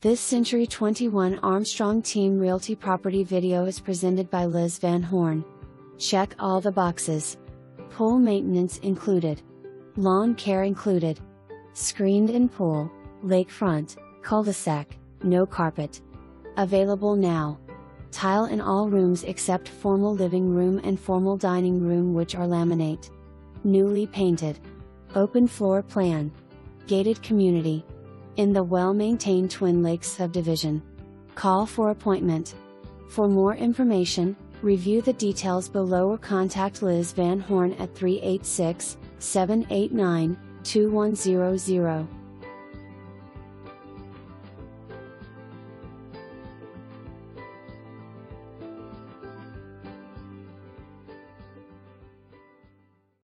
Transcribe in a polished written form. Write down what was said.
This Century 21 Armstrong Team Realty property video is presented by lizvanhorn. Check all the boxes. Pool maintenance included. Lawn care included. Screened-in pool, lakefront, cul-de-sac, no carpet. Available now. Tile in all rooms except formal living room and formal dining room, which are laminate. Newly painted. Open floor plan. Gated community. In the well-maintained Twin Lakes subdivision. Call for appointment. For more information, review the details below or contact lizvanhorn at 386-789-2100.